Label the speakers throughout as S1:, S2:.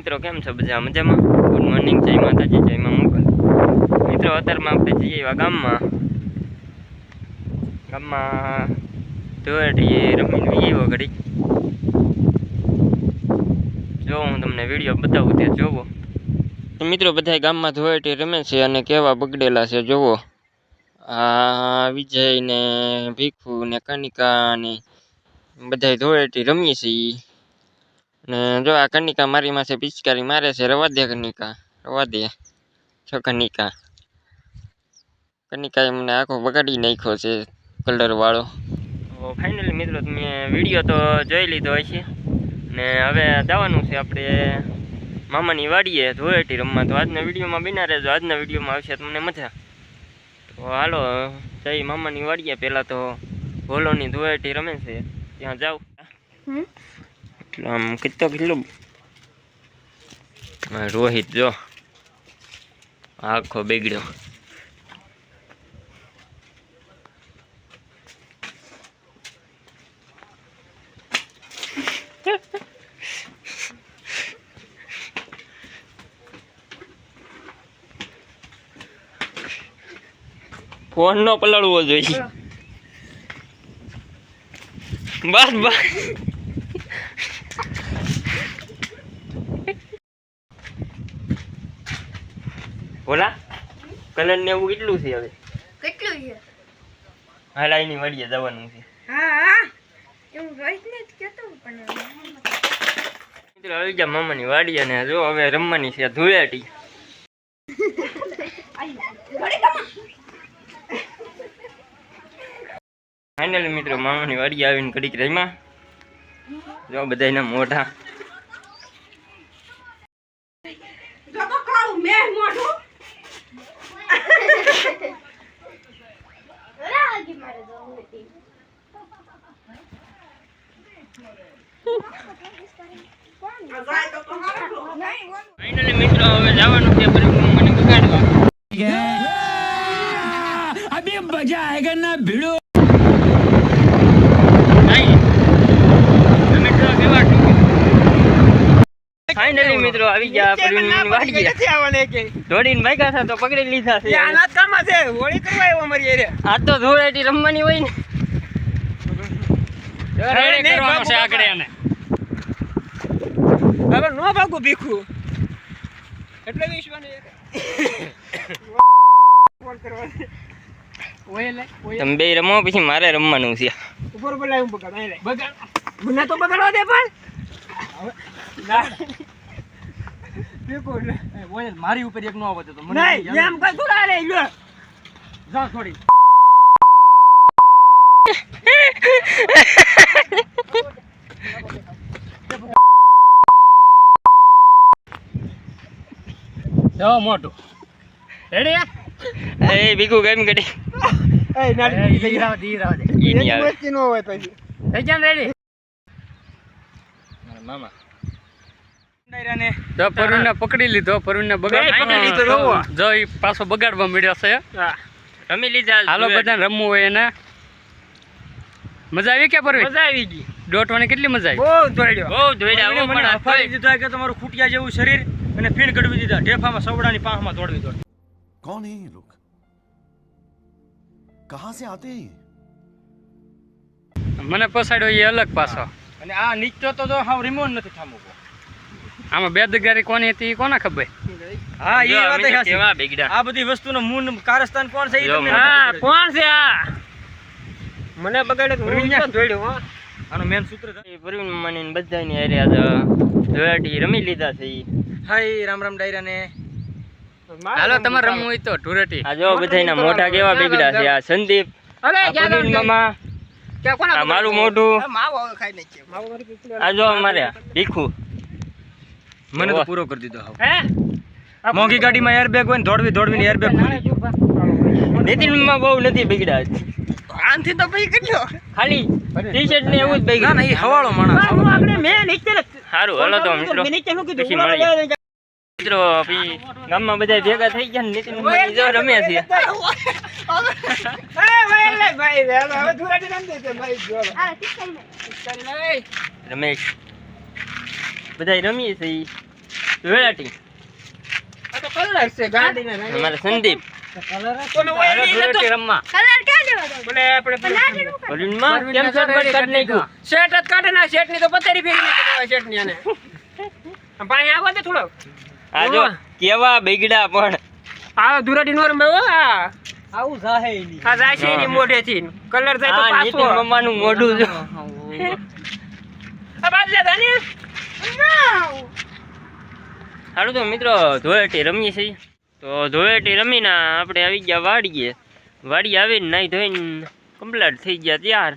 S1: મિત્રો કેમ છો બધા મજામાં? ગુડ મોર્નિંગ, જય માતાજી, જય માં મોગલ. મિત્રો અત્યારમાં આપણે જઈએ એવા ગામમાં ધોળેટી રમીને એવો ઘડી જો હું તમને વિડીયો બતાવું તે જોવો. મિત્રો બધા ગામમાં ધોળેટી રમે છે અને કેવા બગડેલા છે જોવો. આ વિજય ને ભીખુ ને કનિકા ને બધા ધોળેટી રમીએ છીએ. ને જો આ કનિકા મારી માસે પિચકારી મારે છે. રવા દે કનિકા, રવા દે. છો કનિકાએ મને આખો બગાડી નાખ્યો છે કલર વાળો. તો ફાઇનલી મિત્રો તમે વિડીયો તો જોઈ લીધો હશે ને હવે જવાનું છે આપણે મામાની વાડીએ ધોળેટી રમવા. તો આજના વિડીયોમાં બિના રહેજો, આજના વિડીયોમાં આવશે તમને મજા. તો હાલો જઈ મામાની વાડીએ. પહેલાં તો ભોલોની ધોળેટી રમે છે ત્યાં જાઉં. એટલે આમ કેટલું રોહિત જો આખો બેગડ્યો. ફોન નો પલળવો જોઈએ. બસ બસ બોલા કલર ને એવું કેટલું છે હવે?
S2: કેટલું છે?
S1: હાલાઈની વાડીએ જવાનું છે.
S2: હા એવું રોહિત ને જ કહેતો પણ
S1: મિત્રો આવી ગયા મામાની વાડી અને જો હવે રમવાની છે ધૂળેટી. ફાઇનલી મિત્રો મામાની વાડી આવીને ઘડીક રમ્યા. જો બધાના મોઢા ફાઇનલી મિત્રો હવે જવાનું છે મને બગાડવા.
S3: अभी मजा आएगा ना भिड़ो.
S1: ફાઇનલી મિત્રો આવી ગયા પરવીનની વાડીએ. દોડીને ભાગ્યા હતા તો પકડી લીધા છે. આ તો ધોળેટી રમવાની હોય ને.
S3: હવે નો ભાગું ભીખું એટલે
S1: તમે બે રમો પછી મારે રમવાનું છે.
S3: ઉપર બોલાવું બગાડ મને તો બગાડવા દે પણ મારી ઉપર એક નો આવતો તો મને એમ કઈ થોડા રે લ્યો જા છોડી જાવ મોટું રેડી
S1: એ ભીખુ કેમ કરી
S3: એ નાડી ધીરાવ દે
S1: ઈ ની આવે
S3: મસ્તી નો હોય પછી થઈ જા રેડી
S1: મારા મામા
S3: ડાયરાને
S4: જો પરુણને પકડી લીધો. પરુણને બગાડ જો ઈ પાછો બગાડવા મળ્યો છે.
S1: રમી લીધા.
S4: હાલો બધાને રમવું હોય એને. મજા આવી કે પરવી?
S3: મજા આવી ગઈ.
S4: દોટવાની કેટલી મજા આવી?
S3: બહુ દોડ્યો
S1: બહુ દોડ્યા.
S3: મને હફાડી દીધા કે તમારું ખૂટિયા જેવું શરીર અને ફીણ ગડવી દીધા. ઢેફામાં સવડાની પાંખમાં દોડવી દોડ.
S5: कौन है ये लोग? कहां से आते हैं?
S4: મને પસાડ્યો એ અલગ પાછો.
S3: અને આ નીચો તો જો હાવ રિમોટ નથી થામુકો.
S4: આમાં બેદગારી કોની હતી કોને ખબર?
S3: હા એ વાત છે.
S1: કેવા બેગડા.
S3: આ બધી વસ્તુનો મૂળ કારસ્તાન કોણ છે?
S1: જો
S3: તમને
S1: હા,
S3: નથી ખબર.
S1: કોણ છે આ?
S3: મને બગાડે તો હું ક્યાં દોડ્યો હો. આનો મેન સૂત્ર છે.
S1: પરવીન મામાની બધાની હારે આજ ધોળેટી રમી લીધા છે.
S3: હાય રામ રામ ડાયરાને.
S4: હાલો તમારે રમવું હોય તો ધૂળેટી.
S1: આ જો બધાના મોઢા કેવા બેગડા છે. આ સંદીપ,
S3: અરે
S1: આ પરવીન મામા, આ મારું મોઢું,
S3: માવો ખાઈ નાખીએ. માવો
S1: આ જો અમારે ભીખુ.
S3: મને તો પૂરો કરી દીધો હાવ. મોંઘી ગાડીમાં એરબેગ હોય ને દોડવીને એરબેગ ખુલી ગયો.
S1: નીતિનમાં બહુ નથી બેગડા.
S3: આનથી તો ભાઈ કેટલો
S1: ખાલી ટી-શર્ટ ને એવું જ
S3: ના
S1: બેગડા.
S3: ના એ હવાળો માણસ.
S1: સારું હાલો તો મિત્રો પછી મળીએ. મિત્રો ગામમાં બધા ભેગા થઈ ગયા ને નીતિન જો રમે છે. રમેશ બધા રમીએ છે. ધોળાટી
S3: આ તો કલર છે ગાડીના રંગ.
S1: અમારે સંદીપ
S3: કોનો હોય એ નથી રમવા.
S2: કલર ક્યાં દેવા દો
S3: બોલે આપણે
S1: વરુણમાં કેમ શર્ટ બટ કાઢ નાખ્યું
S3: શેટ જ કાઢે ના શેટ ની તો પથારી ફેરી નાખી શેટ ની આને આ પાણી આવવા દે થોડો.
S1: આ જો કેવા બગડા પણ
S3: આ દુરાટી નો રમે હો આ આવું જાહે ની આ જાય છે એની મોઢેથી કલર જાય તો
S1: આ
S3: પાછો
S1: નીતિન મમ્માનું મોઢું જો
S3: આ બાદ લે દાની
S1: સારું તો મિત્રો ધોળેટી રમીએ છીએ તો ધોળેટી રમીને આપણે આવી ગયા વાડીએ આવીને નાહી ધોઈને કમ્પ્લીટ થઈ ગયા ત્યાર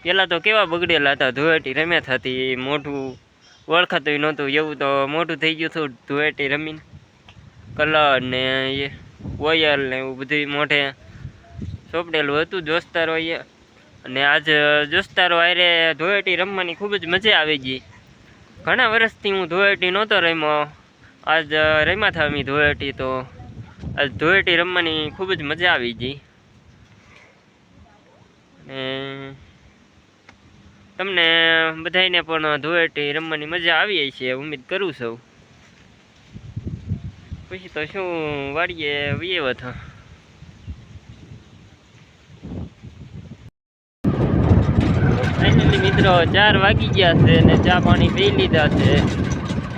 S1: પહેલાં તો કેવા બગડેલા હતા ધોળેટી રમ્યા થતી મોઢું ઓળખાતું નહોતું એવું તો મોઢું થઈ ગયું હતું ધોળેટી રમીને કલર ને એ ઓયલ ને એવું બધું મોઢે ચોપડેલું હતું દોસ્તારો એ અને આજ દોસ્તારો હારે ધોળેટી રમવાની ખૂબ જ મજા આવી ગઈ ઘણા વર્ષથી હું ધોળેટી નહોતો રમ્યો આજ રમ્યા હતા અમે ધોળેટી તો આજ ધોળેટી રમવાની ખૂબ જ મજા આવી ગઈ અને તમને બધાને પણ ધોળેટી રમવાની મજા આવી છે ઉમ્મીદ કરું છું પછી તો શું વાડીએ વિયેવ હતા ફાઇનલી મિત્રો 4 વાગી ગયા છે અને ચા પાણી પી લીધા છે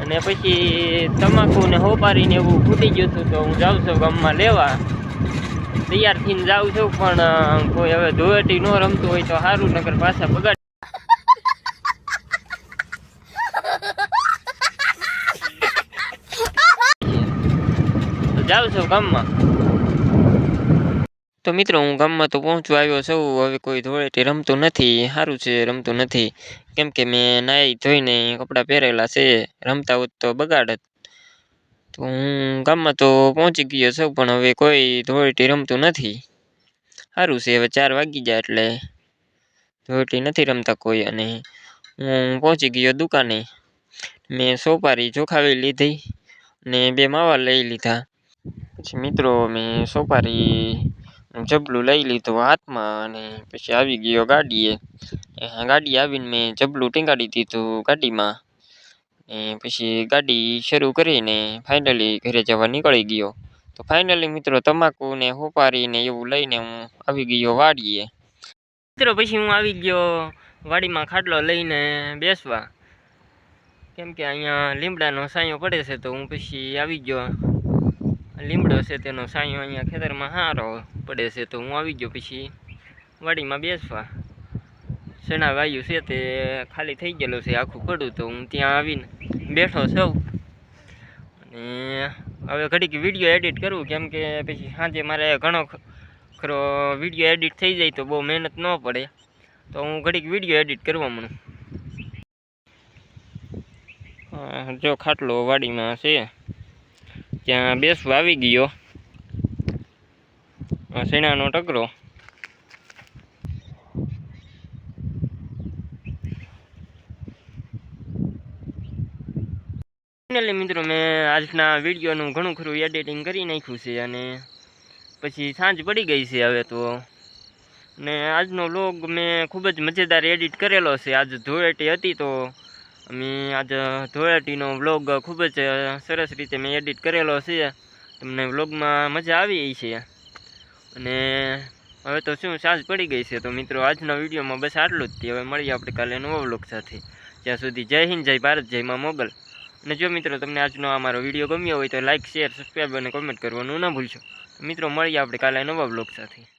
S1: અને પછી તમાકુ ને હોપારીને એવું ફૂટી ગયું હતું તો હું જાઉં છું ગામમાં લેવા તૈયાર થઈને જાઉં છું પણ કોઈ હવે ધોળેટી ન રમતું હોય તો સારું નગર પાછા બગાડ તો જાઉં છું ગામમાં તો મિત્રો હું ગામમાં તો પહોંચવા આવ્યો છું હવે કોઈ ધોળેટી રમતું નથી સારું છે રમતું નથી કેમ કે મેં નાહી ધોઈને કપડાં પહેરેલા છે રમતા હોત તો બગાડત તો હું ગામમાં તો પહોંચી ગયો છું પણ હવે કોઈ ધોળેટી રમતું નથી સારું છે હવે 4 વાગી જાય એટલે ધોળેટી નથી રમતા કોઈ અને હું પહોંચી ગયો દુકાને મેં સોપારી જોખાવી લીધી ને 2 માવા લઈ લીધા પછી મિત્રો મેં સોપારી જબલું લઈ લીધું હાથમાં અને પછી આવી ગયો ગાડીએ આવીને મેં જબલું ટીંગાડી દીધું ગાડીમાં ને પછી ગાડી શરૂ કરીને ફાઇનલી ઘરે જવા નીકળી ગયો તો ફાઇનલી મિત્રો તમાકુ ને હોપારી ને એવું લઈને હું આવી ગયો વાડીએ મિત્રો પછી હું આવી ગયો વાડીમાં ખાટલો લઈને બેસવા કેમ કે અહીંયા લીમડાનો સાયો પડે છે તો હું પછી આવી ગયો લીમડો છે તેનો સાયો અહીંયા ખેતરમાં સારો પડે છે તો હું આવી ગયો પછી વાડીમાં બેસવા ચણા વાયુ છે તે ખાલી થઈ ગયેલું છે આખું પડું તો હું ત્યાં આવીને બેઠો છું અને હવે ઘડીક વિડીયો એડિટ કરવું કેમ કે પછી સાંજે મારે ઘણો ખરો વિડીયો એડિટ થઈ જાય તો બહુ મહેનત ન પડે તો હું ઘડીક વિડીયો એડિટ કરવા મળું જો ખાટલો વાડીમાં છે ત્યાં બેસવા આવી ગયો શેણાનો ટકરો ફાઇનલી મિત્રો મેં આજના વિડીયોનું ઘણું ખરું એડિટિંગ કરી નાખ્યું છે અને પછી સાંજ પડી ગઈ છે હવે તો ને આજનો વ્લોગ મેં ખૂબ જ મજેદાર એડિટ કરેલો છે આજ ધોળેટી હતી તો અમે આજ ધોળેટીનો વ્લોગ ખૂબ જ સરસ રીતે મેં એડિટ કરેલો છે તમને વ્લોગમાં મજા આવી છે અને હવે તો શું સાંજ પડી ગઈ છે તો મિત્રો આજના વિડીયોમાં બસ આટલું જ હવે મળીએ આપણે કાલે નવા વ્લોગ સાથે ત્યાં સુધી જય હિન્દ જય ભારત જય મા મોગલ અને જો મિત્રો તમને આજનો અમારો વિડીયો ગમ્યો હોય તો લાઇક શેર સબસ્ક્રાઈબ અને કોમેન્ટ કરવાનું ના ભૂલશો મિત્રો મળીએ આપણે કાલે નવા વ્લોગ સાથે